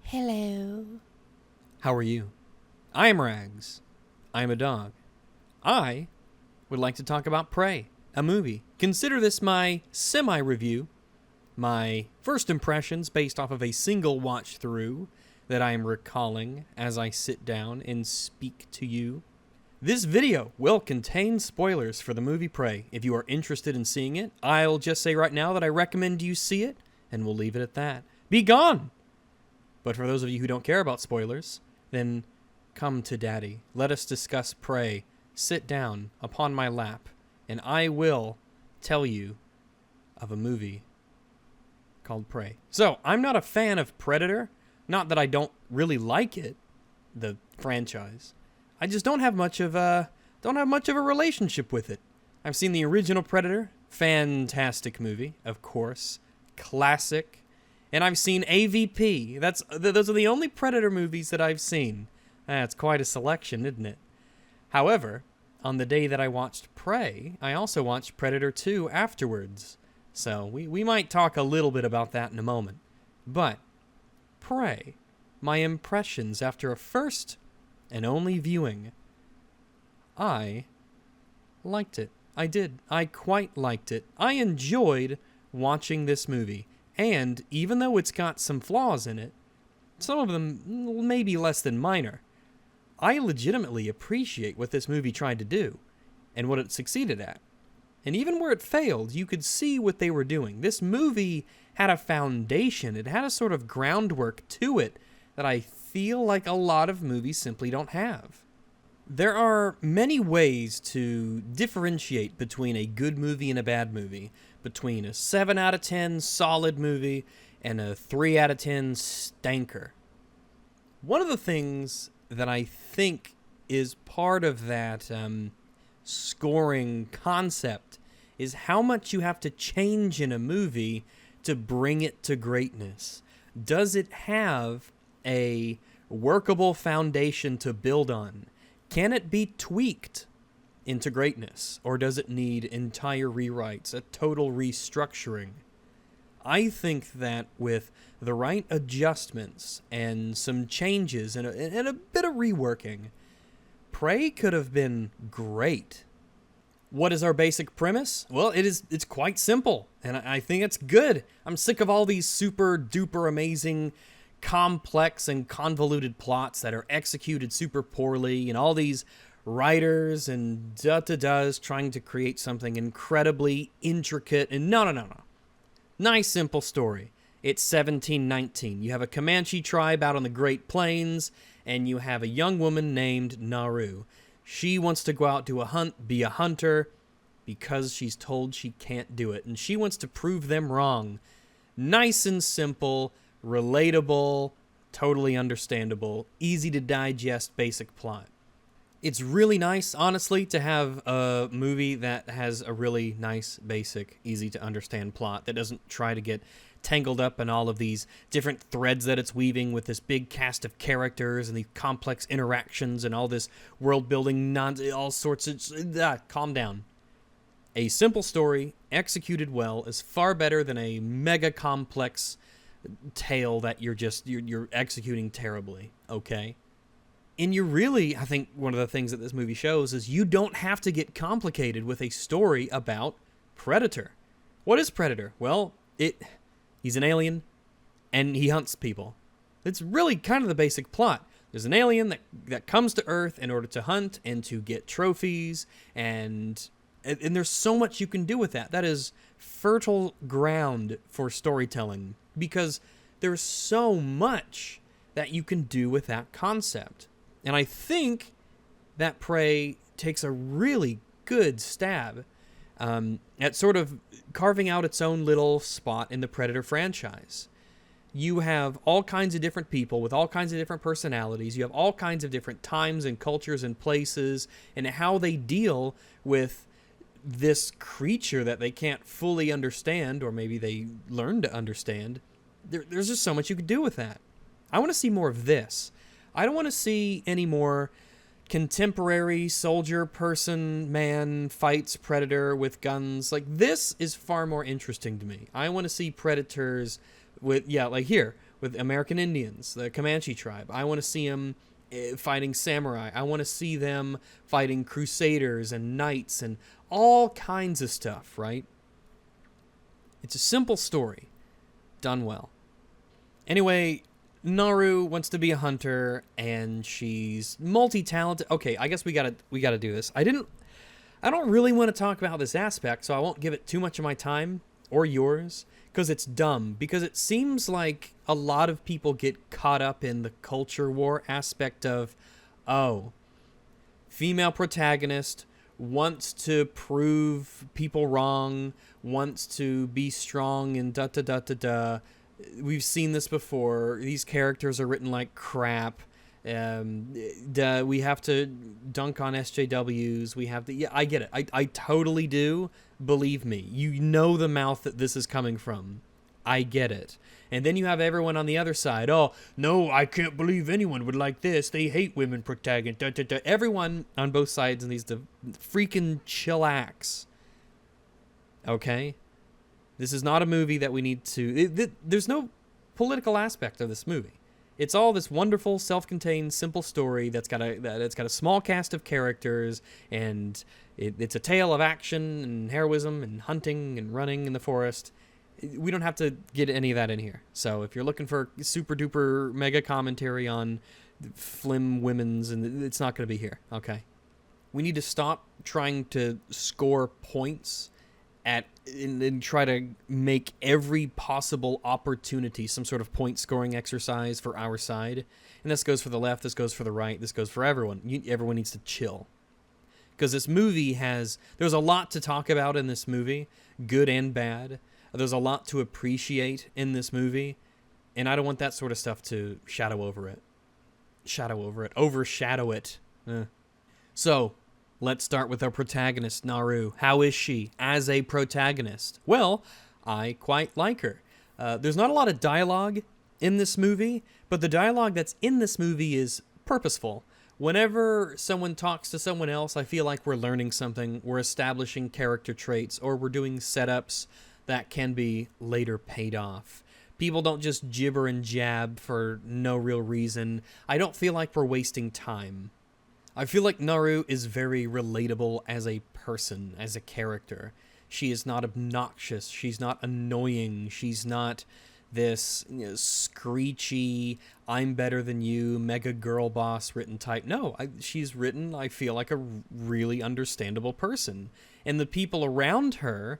Hello. How are you? I am Rags. I am a dog. I would like to talk about Prey, a movie. Consider this my semi-review, my first impressions based off of a single watch-through that I am recalling as I sit down and speak to you. This video will contain spoilers for the movie Prey. If you are interested in seeing it, I'll just say right now that I recommend you see it, and we'll leave it at that. Be gone! But for those of you who don't care about spoilers, then come to Daddy. Let us discuss Prey. Sit down upon my lap, and I will tell you of a movie called Prey. So, I'm not a fan of Predator. Not that I don't really like it, the franchise. I just don't have much of a relationship with it. I've seen the original Predator, fantastic movie, of course, classic. And I've seen AVP. Those are the only Predator movies that I've seen. That's quite a selection, isn't it? However, on the day that I watched Prey, I also watched Predator 2 afterwards. So we might talk a little bit about that in a moment. But Prey, my impressions after a first and only viewing, I liked it. I did. I quite liked it. I enjoyed watching this movie. And even though it's got some flaws in it, some of them maybe less than minor, I legitimately appreciate what this movie tried to do and what it succeeded at. And even where it failed, you could see what they were doing. This movie had a foundation. It had a sort of groundwork to it that I feel like a lot of movies simply don't have. There are many ways to differentiate between a good movie and a bad movie, between a 7 out of 10 solid movie and a 3 out of 10 stanker. One of the things that I think is part of that scoring concept is how much you have to change in a movie to bring it to greatness. Does it have a workable foundation to build on? Can it be tweaked into greatness, or does it need entire rewrites, a total restructuring? I think that with the right adjustments and some changes and a bit of reworking, Prey could have been great. What is our basic premise? Well, it's quite simple, and I think it's good. I'm sick of all these super duper amazing complex and convoluted plots that are executed super poorly, and all these writers and da-da-das trying to create something incredibly intricate. And no. Nice, simple story. It's 1719. You have a Comanche tribe out on the Great Plains, and you have a young woman named Naru. She wants to go out to be a hunter, because she's told she can't do it, and she wants to prove them wrong. Nice and simple, relatable, totally understandable, easy to digest basic plot. It's really nice, honestly, to have a movie that has a really nice, basic, easy to understand plot that doesn't try to get tangled up in all of these different threads that it's weaving with this big cast of characters and these complex interactions and all this world building, all sorts of... calm down. A simple story, executed well, is far better than a mega complex tale that you're executing terribly, okay? And I think one of the things that this movie shows is you don't have to get complicated with a story about Predator. What is Predator? Well, he's an alien, and he hunts people. It's really kind of the basic plot. There's an alien that comes to Earth in order to hunt and to get trophies, and there's so much you can do with that. That is fertile ground for storytelling, because there's so much that you can do with that concept. And I think that Prey takes a really good stab at sort of carving out its own little spot in the Predator franchise. You have all kinds of different people with all kinds of different personalities. You have all kinds of different times and cultures and places, and how they deal with this creature that they can't fully understand, or maybe they learn to understand. There's just so much you could do with that. I want to see more of this. I don't want to see any more contemporary soldier person man fights Predator with guns. Like, this is far more interesting to me. I want to see Predators with, like here, with American Indians, the Comanche tribe. I want to see them fighting samurai. I want to see them fighting crusaders and knights and all kinds of stuff, right? It's a simple story, done well. Anyway, Naru wants to be a hunter, and she's multi-talented. Okay, I guess we gotta do this. I don't really want to talk about this aspect, so I won't give it too much of my time or yours, because it's dumb. Because it seems like a lot of people get caught up in the culture war aspect of, oh, female protagonist wants to prove people wrong, wants to be strong, and da-da-da-da-da. We've seen this before. These characters are written like crap. We have to dunk on SJWs. We have to... Yeah, I get it. I totally do. Believe me. You know the mouth that this is coming from. I get it. And then you have everyone on the other side. Oh, no, I can't believe anyone would like this. They hate women protagonists. Da, da, da. Everyone on both sides needs to freaking chillax. Okay? This is not a movie that we need to... There's no political aspect of this movie. It's all this wonderful, self-contained, simple story that's got a small cast of characters, and it's a tale of action and heroism and hunting and running in the forest. We don't have to get any of that in here. So if you're looking for super-duper mega commentary on flim women's, and it's not going to be here, okay? We need to stop trying to score points and try to make every possible opportunity some sort of point scoring exercise for our side. And this goes for the left, this goes for the right, this goes for everyone. Everyone needs to chill. Because this movie there's a lot to talk about in this movie, good and bad. There's a lot to appreciate in this movie, and I don't want that sort of stuff to overshadow it. So, let's start with our protagonist, Naru. How is she as a protagonist? Well, I quite like her. There's not a lot of dialogue in this movie, but the dialogue that's in this movie is purposeful. Whenever someone talks to someone else, I feel like we're learning something, we're establishing character traits, or we're doing setups that can be later paid off. People don't just gibber and jab for no real reason. I don't feel like we're wasting time. I feel like Naru is very relatable as a person, as a character. She is not obnoxious. She's not annoying. She's not this screechy, I'm better than you, mega girl boss written type. No, she's written, I feel like, a really understandable person. And the people around her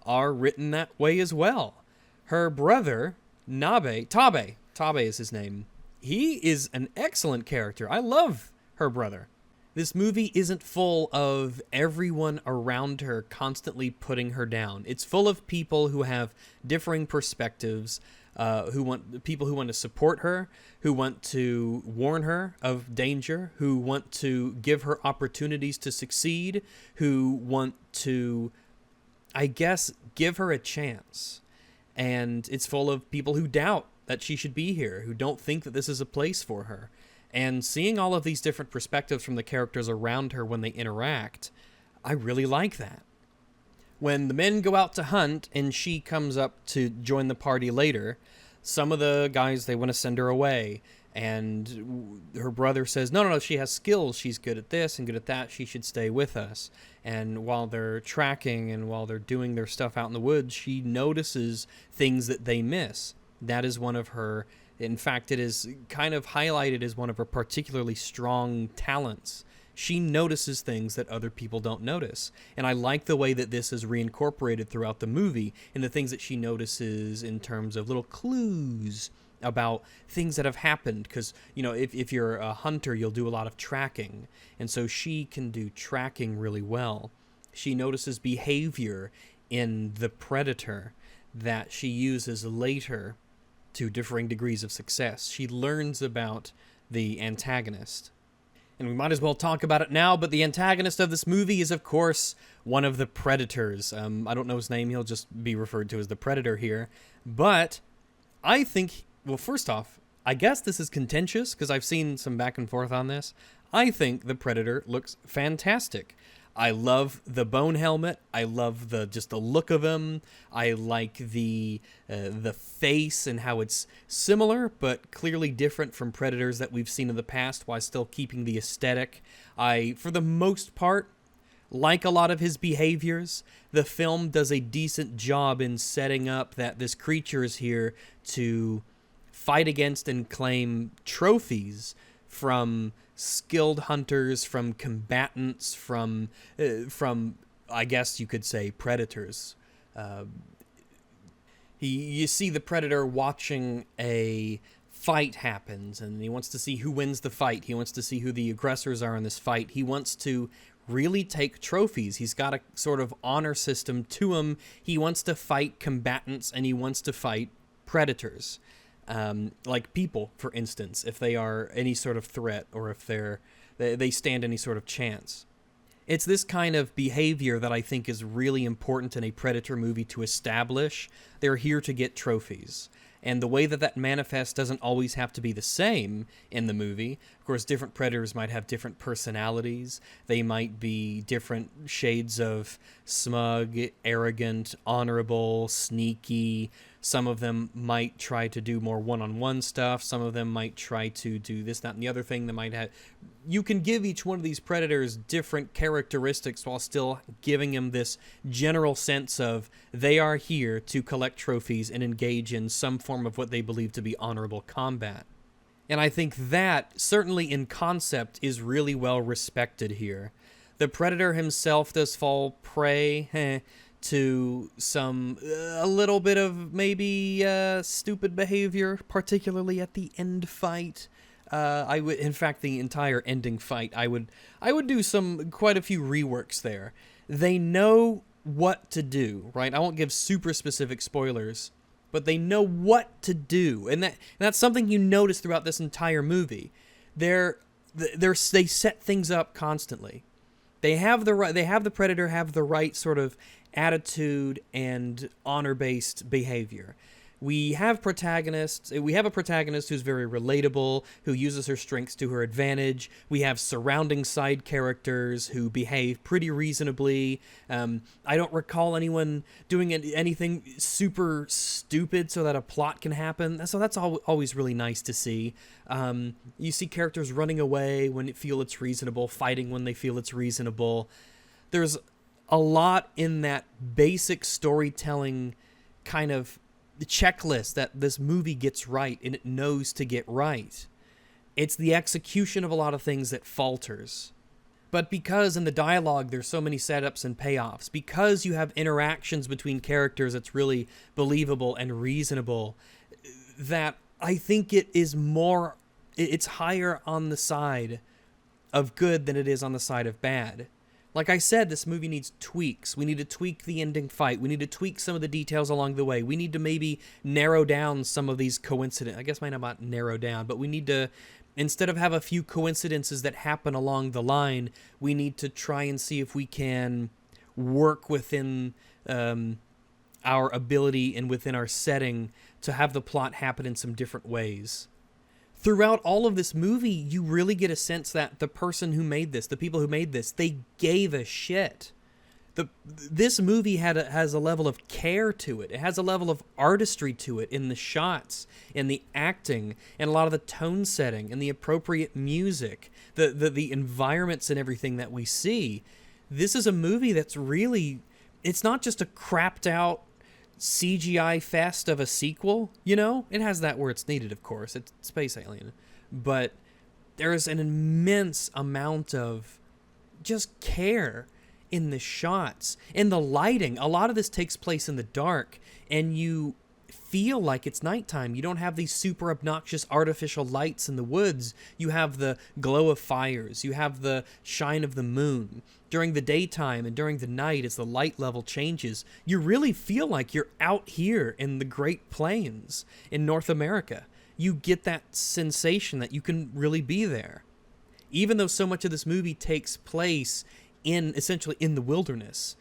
are written that way as well. Her brother, Tabe is his name. He is an excellent character. I love her brother. This movie isn't full of everyone around her constantly putting her down. It's full of people who have differing perspectives, people who want to support her, who want to warn her of danger, who want to give her opportunities to succeed, who want to, I guess, give her a chance. And it's full of people who doubt that she should be here, who don't think that this is a place for her. And seeing all of these different perspectives from the characters around her when they interact, I really like that. When the men go out to hunt and she comes up to join the party later, some of the guys, they want to send her away. And her brother says, no, she has skills. She's good at this and good at that. She should stay with us. And while they're tracking and while they're doing their stuff out in the woods, she notices things that they miss. That is one of her... In fact, it is kind of highlighted as one of her particularly strong talents. She notices things that other people don't notice. And I like the way that this is reincorporated throughout the movie and the things that she notices in terms of little clues about things that have happened. Because, if you're a hunter, you'll do a lot of tracking. And so she can do tracking really well. She notices behavior in the predator that she uses later to differing degrees of success. She learns about the antagonist. And we might as well talk about it now, but the antagonist of this movie is, of course, one of the predators. I don't know his name. He'll just be referred to as the Predator here. But I think, well, first off, I guess this is contentious because I've seen some back and forth on this. I think the Predator looks fantastic. I love the bone helmet. I love just the look of him. I like the face and how it's similar but clearly different from predators that we've seen in the past, while still keeping the aesthetic. I, for the most part, like a lot of his behaviors. The film does a decent job in setting up that this creature is here to fight against and claim trophies from skilled hunters, from combatants, from I guess you could say predators. You see the predator watching a fight happens, and he wants to see who wins the fight. He wants to see who the aggressors are in this fight. He wants to really take trophies. He's got a sort of honor system to him. He wants to fight combatants, and he wants to fight predators. Like people, for instance, if they are any sort of threat, or if they stand any sort of chance. It's this kind of behavior that I think is really important in a Predator movie to establish. They're here to get trophies. And the way that that manifests doesn't always have to be the same in the movie. Of course, different predators might have different personalities. They might be different shades of smug, arrogant, honorable, sneaky. Some of them might try to do more one-on-one stuff. Some of them might try to do this, that, and the other thing. They might have... You can give each one of these predators different characteristics while still giving them this general sense of they are here to collect trophies and engage in some form of what they believe to be honorable combat. And I think that, certainly in concept, is really well respected here. The predator himself does fall prey to some, a little bit of maybe stupid behavior, particularly at the end fight. I would, in fact, the entire ending fight, I would do quite a few reworks there. They know what to do, right? I won't give super specific spoilers, but they know what to do, and that's something you notice throughout this entire movie. They set things up constantly. They have the predator have the right sort of attitude and honor-based behavior. We have a protagonist who's very relatable, who uses her strengths to her advantage. We have surrounding side characters who behave pretty reasonably. I don't recall anyone doing anything super stupid so that a plot can happen. So that's always really nice to see. You see characters running away when they feel it's reasonable, fighting when they feel it's reasonable. There's a lot in that basic storytelling kind of the checklist that this movie gets right and it knows to get right. It's the execution of a lot of things that falters. But because in the dialogue there's so many setups and payoffs, because you have interactions between characters that's really believable and reasonable, that I think it's higher on the side of good than it is on the side of bad. Like I said, this movie needs tweaks. We need to tweak the ending fight. We need to tweak some of the details along the way. We need to maybe narrow down some of these coincidences. I guess might not narrow down, but we need to, instead of have a few coincidences that happen along the line, we need to try and see if we can work within our ability and within our setting to have the plot happen in some different ways. Throughout all of this movie, you really get a sense that the people who made this, they gave a shit. This movie has a level of care to it. It has a level of artistry to it in the shots, in the acting, and a lot of the tone setting, and the appropriate music, the environments and everything that we see. This is a movie that's really, it's not just a crapped out CGI fest of a sequel, you know? It has that where it's needed, of course. It's Space Alien. But there is an immense amount of just care in the shots, in the lighting. A lot of this takes place in the dark, and you feel like it's nighttime. You don't have these super obnoxious artificial lights in the woods. You have the glow of fires. You have the shine of the moon. During the daytime and during the night, as the light level changes, you really feel like you're out here in the Great Plains in North America. You get that sensation that you can really be there. Even though so much of this movie takes place essentially in the wilderness,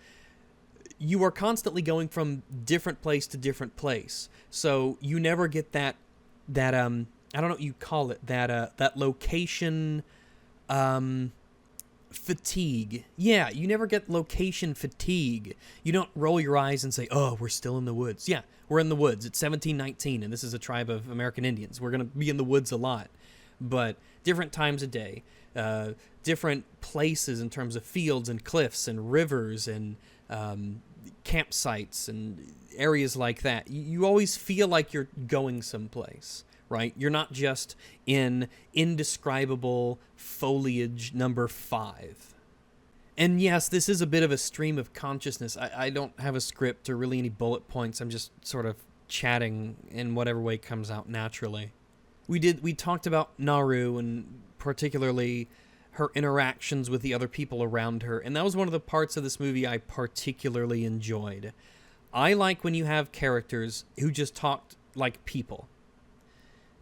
you are constantly going from different place to different place. So you never get that I don't know what you call it, that location, fatigue. Yeah, you never get location fatigue. You don't roll your eyes and say, oh, we're still in the woods. Yeah, we're in the woods. It's 1719, and this is a tribe of American Indians. We're going to be in the woods a lot. But different times a day, different places in terms of fields and cliffs and rivers and campsites and areas like that. You always feel like you're going someplace, right? You're not just in indescribable foliage number 5. And yes, this is a bit of a stream of consciousness. I don't have a script or really any bullet points. I'm just sort of chatting in whatever way comes out naturally. We talked about Naru and particularly her interactions with the other people around her, and that was one of the parts of this movie I particularly enjoyed. I like when you have characters who just talked like people.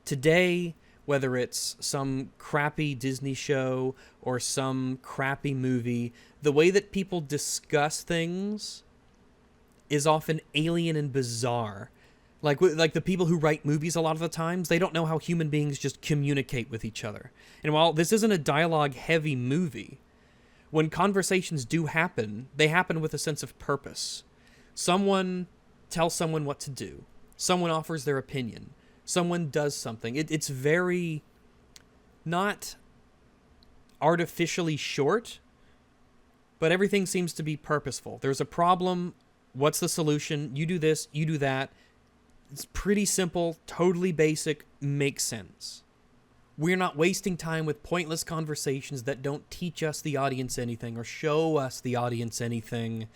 Today, whether it's some crappy Disney show or some crappy movie, the way that people discuss things is often alien and bizarre. Like the people who write movies a lot of the times, they don't know how human beings just communicate with each other. And while this isn't a dialogue-heavy movie, when conversations do happen, they happen with a sense of purpose. Someone tells someone what to do. Someone offers their opinion. Someone does something. It's very not artificially short, but everything seems to be purposeful. There's a problem. What's the solution? You do this, you do that. It's pretty simple, totally basic, makes sense. We're not wasting time with pointless conversations that don't teach us, the audience, anything or show us, the audience, anything.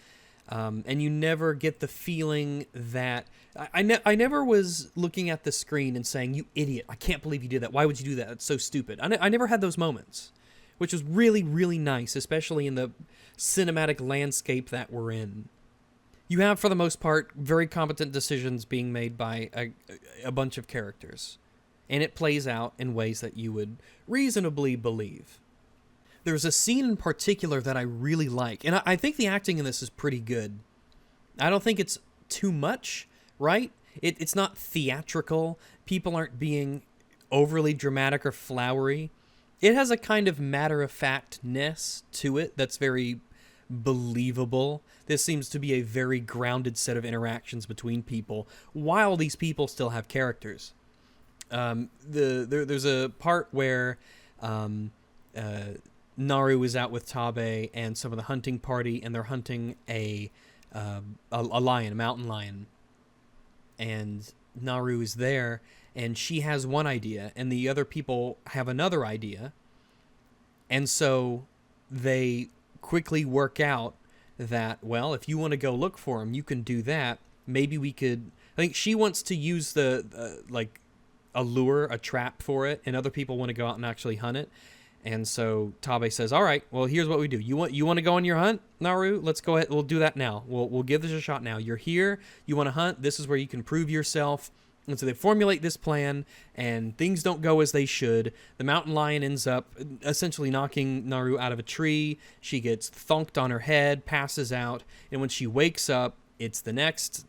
And you never get the feeling that... I never was looking at the screen and saying, you idiot, I can't believe you did that. Why would you do that? That's so stupid. I never had those moments, which was really, really nice, especially in the cinematic landscape that we're in. You have, for the most part, very competent decisions being made by a bunch of characters. And it plays out in ways that you would reasonably believe. There's a scene in particular that I really like, and I think the acting in this is pretty good. I don't think it's too much, right? It's not theatrical. People aren't being overly dramatic or flowery. It has a kind of matter-of-factness to it that's very believable. This seems to be a very grounded set of interactions between people, while these people still have characters. There's a part where Naru is out with Tabe and some of the hunting party, and they're hunting a lion, a mountain lion. And Naru is there, and she has one idea, and the other people have another idea. And so they quickly work out that, well, if you want to go look for him, you can do that. Maybe we could... I think she wants to use the, a lure, a trap for it, and other people want to go out and actually hunt it. And so Tabe says, all right, well, here's what we do. You want to go on your hunt, Naru? Let's go ahead. We'll do that now. We'll give this a shot now. You're here. You want to hunt. This is where you can prove yourself. And so they formulate this plan, and things don't go as they should. The mountain lion ends up essentially knocking Naru out of a tree. She gets thonked on her head, passes out, and when she wakes up, it's the next,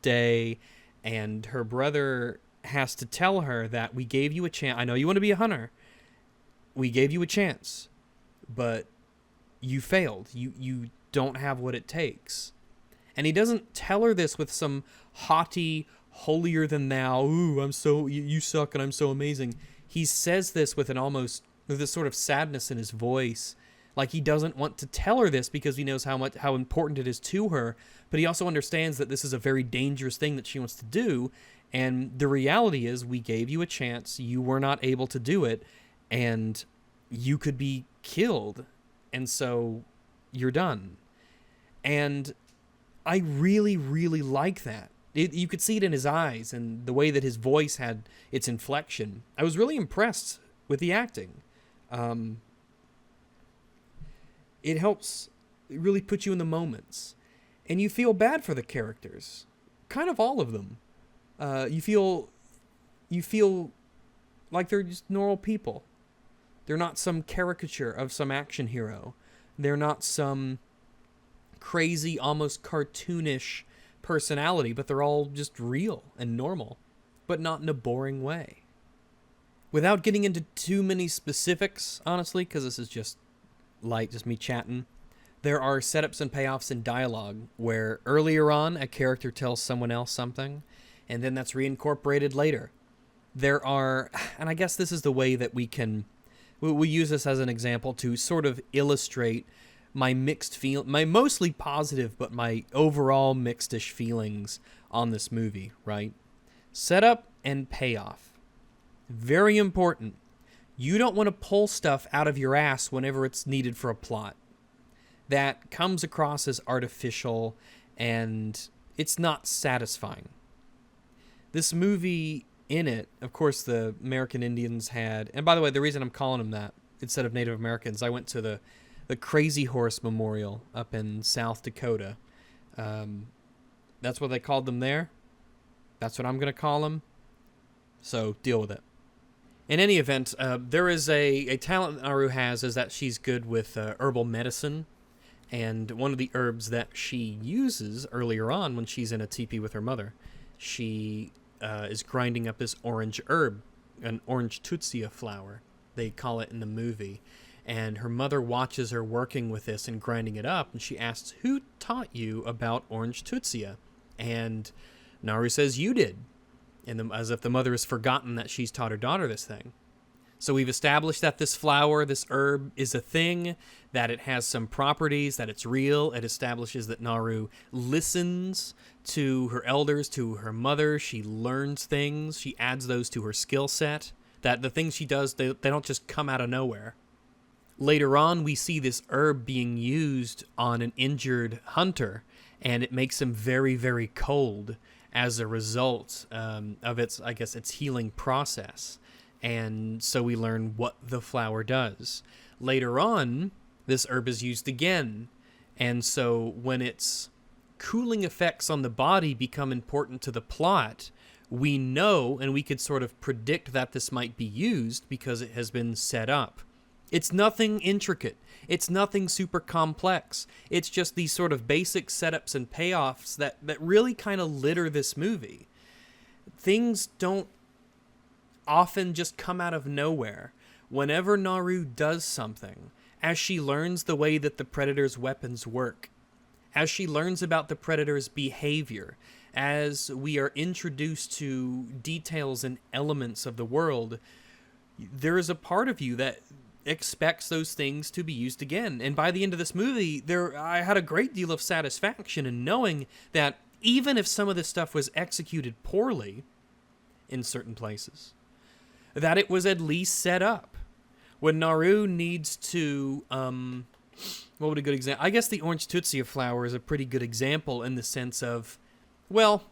day, and her brother has to tell her that we gave you a chance. I know you want to be a hunter. We gave you a chance, but you failed. You don't have what it takes. And he doesn't tell her this with some haughty, holier than thou, ooh, you suck and I'm so amazing. He says this with this sort of sadness in his voice, like he doesn't want to tell her this because he knows how important it is to her, but he also understands that this is a very dangerous thing that she wants to do, and the reality is we gave you a chance, you were not able to do it, and you could be killed, and so you're done. And I really, really like that. You could see it in his eyes and the way that his voice had its inflection. I was really impressed with the acting. It helps really put you in the moments. And you feel bad for the characters. Kind of all of them. You feel like they're just normal people. They're not some caricature of some action hero. They're not some crazy, almost cartoonish personality, but they're all just real and normal, but not in a boring way. Without getting into too many specifics, honestly, because this is just light, just me chatting. There are setups and payoffs in dialogue where earlier on a character tells someone else something, and then that's reincorporated later. There are, and I guess this is the way that we'll use this as an example to sort of illustrate my my mostly positive, but my overall mixed-ish feelings on this movie, right? Setup and payoff. Very important. You don't want to pull stuff out of your ass whenever it's needed for a plot. That comes across as artificial, and it's not satisfying. This movie, in it, of course, the American Indians had... And by the way, the reason I'm calling them that, instead of Native Americans, I went to the Crazy Horse Memorial up in South Dakota. That's what they called them there. That's what I'm going to call them. So, deal with it. In any event, there is a talent that Naru has, is that she's good with herbal medicine. And one of the herbs that she uses earlier on when she's in a teepee with her mother, she is grinding up this orange herb, an orange tutsia flower, they call it in the movie. And her mother watches her working with this and grinding it up, and she asks, "Who taught you about orange tutsia?" And Naru says, "You did." And as if the mother has forgotten that she's taught her daughter this thing. So we've established that this flower, this herb, is a thing, that it has some properties, that it's real. It establishes that Naru listens to her elders, to her mother. She learns things. She adds those to her skill set. That the things she does, they don't just come out of nowhere. Later on, we see this herb being used on an injured hunter, and it makes him very, very cold as a result of its healing process. And so we learn what the flower does. Later on, this herb is used again. And so when its cooling effects on the body become important to the plot, we know and we could sort of predict that this might be used because it has been set up. It's nothing intricate. It's nothing super complex. It's just these sort of basic setups and payoffs that really kind of litter this movie. Things don't often just come out of nowhere. Whenever Naru does something, as she learns the way that the Predator's weapons work, as she learns about the Predator's behavior, as we are introduced to details and elements of the world, there is a part of you that expects those things to be used again. And by the end of this movie, I had a great deal of satisfaction in knowing that even if some of this stuff was executed poorly in certain places, that it was at least set up. When Naru needs to, what would a good example? I guess the orange tutsia flower is a pretty good example in the sense of, well,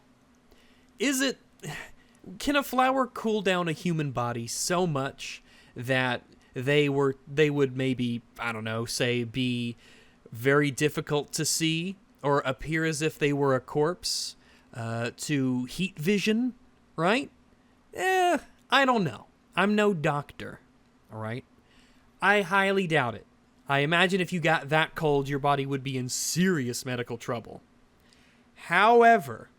can a flower cool down a human body so much that they would maybe, I don't know, say be very difficult to see or appear as if they were a corpse to heat vision, right? I don't know. I'm no doctor, all right? I highly doubt it. I imagine if you got that cold, your body would be in serious medical trouble. However,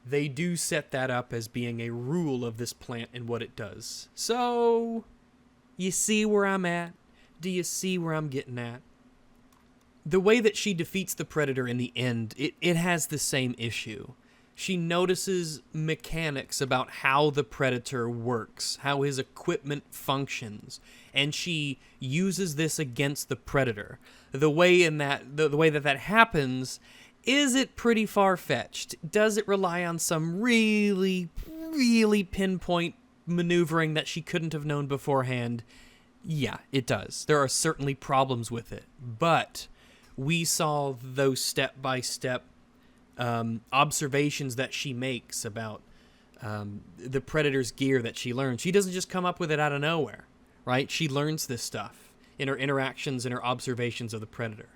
they do set that up as being a rule of this plant and what it does. So, you see where I'm at? Do you see where I'm getting at? The way that she defeats the Predator in the end, it has the same issue. She notices mechanics about how the Predator works, how his equipment functions, and she uses this against the Predator. The way that happens, is it pretty far-fetched? Does it rely on some really, really pinpoint maneuvering that she couldn't have known beforehand? Yeah, it does. There are certainly problems with it, but we saw those step-by-step observations that she makes about the Predator's gear that she learns. She doesn't just come up with it out of nowhere, right? She learns this stuff in her interactions and her observations of the Predator.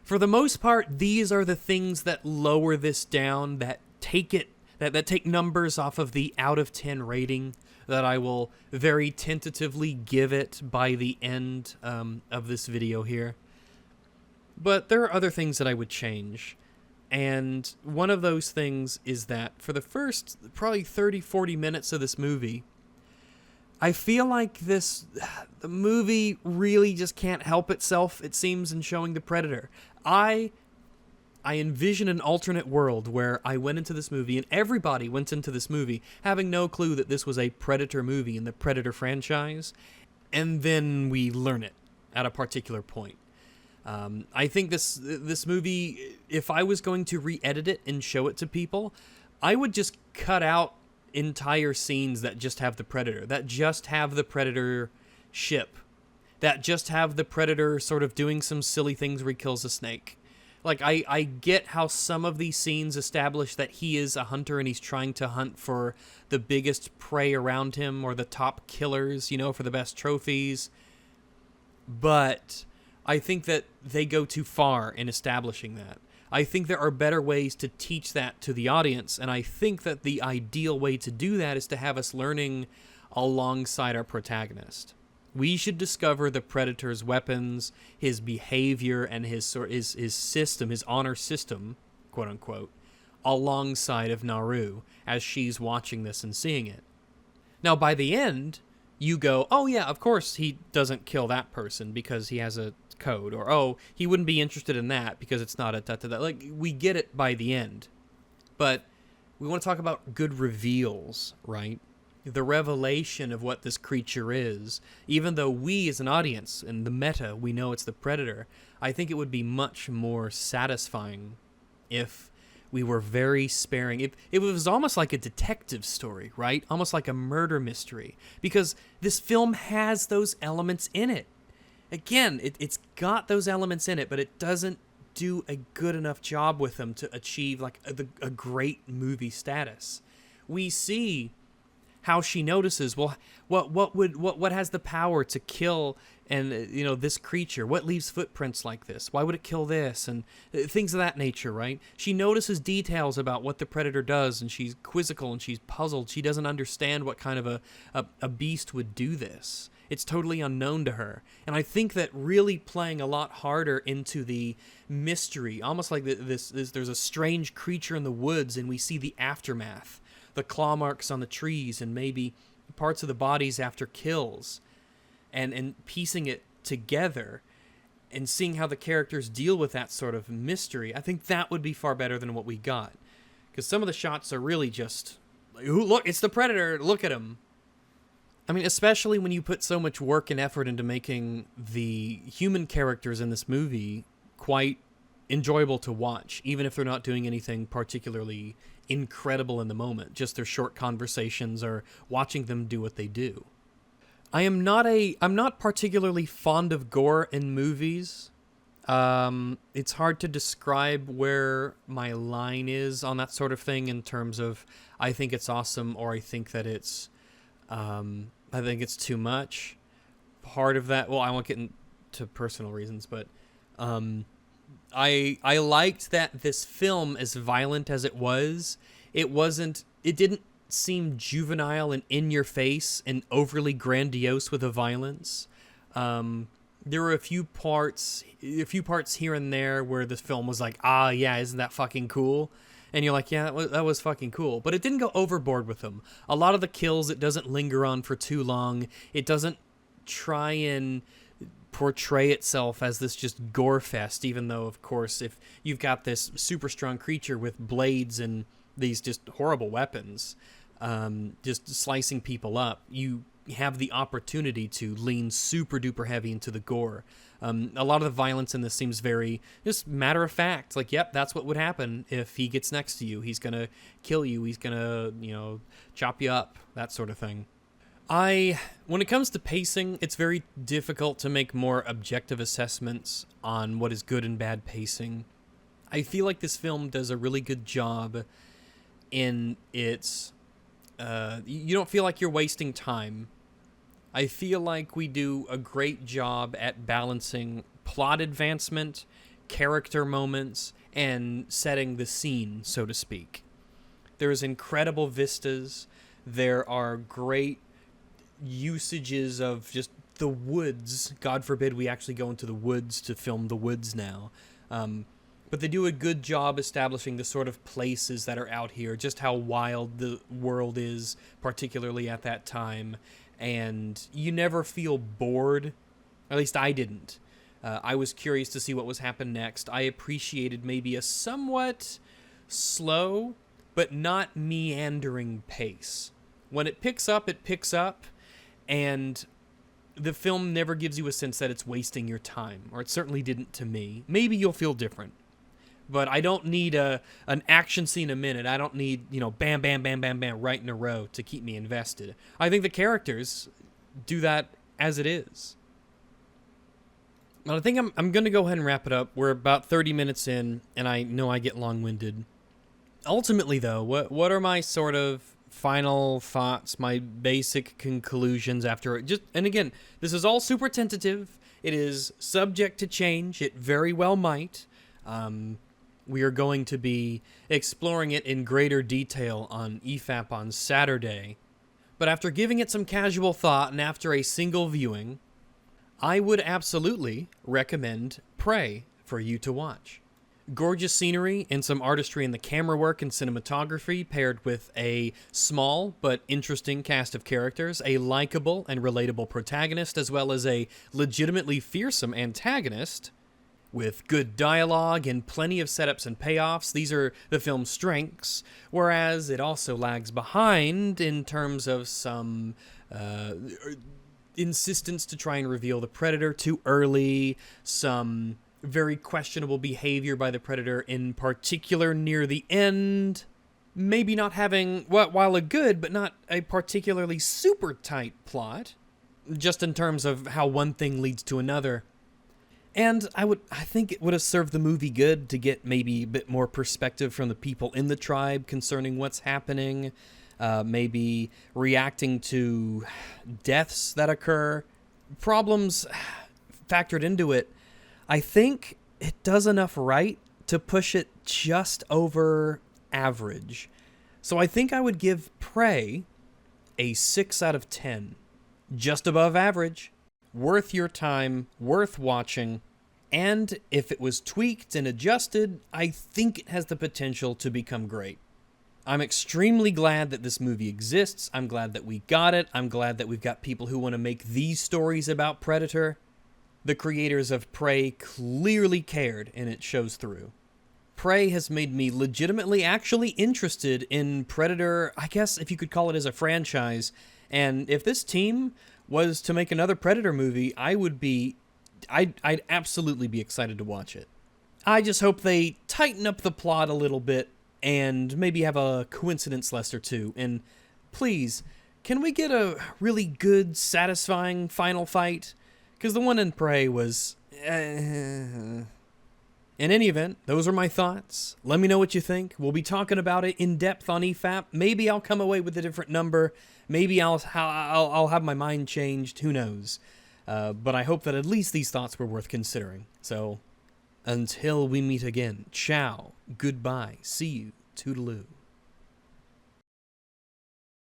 For the most part, these are the things that lower this down, that take numbers off of the out of 10 rating that I will very tentatively give it by the end of this video here. But there are other things that I would change. And one of those things is that for the first probably 30, 40 minutes of this movie, I feel like the movie really just can't help itself, it seems, in showing the Predator. I envision an alternate world where I went into this movie and everybody went into this movie having no clue that this was a Predator movie in the Predator franchise, and then we learn it at a particular point. I think this movie, if I was going to re-edit it and show it to people, I would just cut out entire scenes that just have the Predator, that just have the Predator ship, that just have the Predator sort of doing some silly things where he kills a snake. Like, I get how some of these scenes establish that he is a hunter and he's trying to hunt for the biggest prey around him or the top killers, for the best trophies. But I think that they go too far in establishing that. I think there are better ways to teach that to the audience, and I think that the ideal way to do that is to have us learning alongside our protagonist. We should discover the Predator's weapons, his behavior, and his system, his honor system, quote unquote, alongside of Naru as she's watching this and seeing it. Now, by the end, you go, oh yeah, of course he doesn't kill that person because he has a code, or oh, he wouldn't be interested in that because it's not a da-da-da. Like, we get it by the end. But we want to talk about good reveals, right? The revelation of what this creature is, even though we as an audience, in the meta, we know it's the Predator, I think it would be much more satisfying if we were very sparing. If it was almost like a detective story, right? Almost like a murder mystery. Because this film has those elements in it. Again, it's got those elements in it, but it doesn't do a good enough job with them to achieve like a great movie status. We see how she notices, well, what has the power to kill and this creature? What leaves footprints like this? Why would it kill this? And things of that nature, right? She notices details about what the Predator does, and she's quizzical and she's puzzled. She doesn't understand what kind of a beast would do this. It's totally unknown to her. And I think that really playing a lot harder into the mystery, almost like there's a strange creature in the woods and we see the aftermath, the claw marks on the trees and maybe parts of the bodies after kills, and piecing it together and seeing how the characters deal with that sort of mystery. I think that would be far better than what we got. Because some of the shots are really just, like, ooh, look, it's the Predator, look at him. I mean, especially when you put so much work and effort into making the human characters in this movie quite enjoyable to watch, even if they're not doing anything particularly incredible in the moment, just their short conversations or watching them do what they do. I'm not particularly fond of gore in movies. It's hard to describe where my line is on that sort of thing in terms of I think it's awesome or I think that it's too much. Part of that, well, I won't get into personal reasons, but I liked that this film, as violent as it didn't seem juvenile and in your face and overly grandiose with the violence. There were a few parts here and there where this film was like, ah, yeah, isn't that fucking cool? And you're like, yeah, that was fucking cool. But it didn't go overboard with them. A lot of the kills, it doesn't linger on for too long. It doesn't try and portray itself as this just gore fest, even though, of course, if you've got this super strong creature with blades and these just horrible weapons, just slicing people up, you have the opportunity to lean super duper heavy into the gore. A lot of the violence in this seems very just matter of fact. Like, yep, that's what would happen if he gets next to you. He's gonna kill you. He's gonna, chop you up. That sort of thing. When it comes to pacing, it's very difficult to make more objective assessments on what is good and bad pacing. I feel like this film does a really good job in its, you don't feel like you're wasting time. I feel like we do a great job at balancing plot advancement, character moments, and setting the scene, so to speak. There's incredible vistas. There are great usages of just the woods. God forbid we actually go into the woods to film the woods now. But they do a good job establishing the sort of places that are out here, just how wild the world is, particularly at that time, and you never feel bored. At least I didn't. I was curious to see what was happening next. I appreciated maybe a somewhat slow, but not meandering pace. When it picks up, and the film never gives you a sense that it's wasting your time, or it certainly didn't to me. Maybe you'll feel different. But I don't need an action scene a minute. I don't need, bam, bam, bam, bam, bam, right in a row to keep me invested. I think the characters do that as it is. But I think I'm going to go ahead and wrap it up. We're about 30 minutes in, and I know I get long-winded. Ultimately, though, what are my sort of final thoughts, my basic conclusions after it? And again, this is all super tentative. It is subject to change. It very well might. We are going to be exploring it in greater detail on EFAP on Saturday. But after giving it some casual thought and after a single viewing, I would absolutely recommend Prey for you to watch. Gorgeous scenery and some artistry in the camera work and cinematography paired with a small but interesting cast of characters, a likable and relatable protagonist, as well as a legitimately fearsome antagonist with good dialogue and plenty of setups and payoffs. These are the film's strengths, whereas it also lags behind in terms of some insistence to try and reveal the Predator too early, some very questionable behavior by the Predator, in particular near the end, maybe not having, while a good, but not a particularly super tight plot, just in terms of how one thing leads to another. And I think it would have served the movie good to get maybe a bit more perspective from the people in the tribe concerning what's happening, maybe reacting to deaths that occur, problems factored into it. I think it does enough right to push it just over average. So I think I would give Prey a 6 out of 10. Just above average. Worth your time, worth watching, and if it was tweaked and adjusted, I think it has the potential to become great. I'm extremely glad that this movie exists. I'm glad that we got it. I'm glad that we've got people who want to make these stories about Predator. The creators of Prey clearly cared, and it shows through. Prey has made me legitimately actually interested in Predator, I guess if you could call it as a franchise, and if this team was to make another Predator movie, I'd absolutely be excited to watch it. I just hope they tighten up the plot a little bit and maybe have a coincidence less or two. And please, can we get a really good, satisfying final fight? Because the one in Prey was... In any event, those are my thoughts. Let me know what you think. We'll be talking about it in depth on EFAP. Maybe I'll come away with a different number. Maybe I'll have my mind changed. Who knows? But I hope that at least these thoughts were worth considering. So, until we meet again, ciao, goodbye, see you, toodaloo.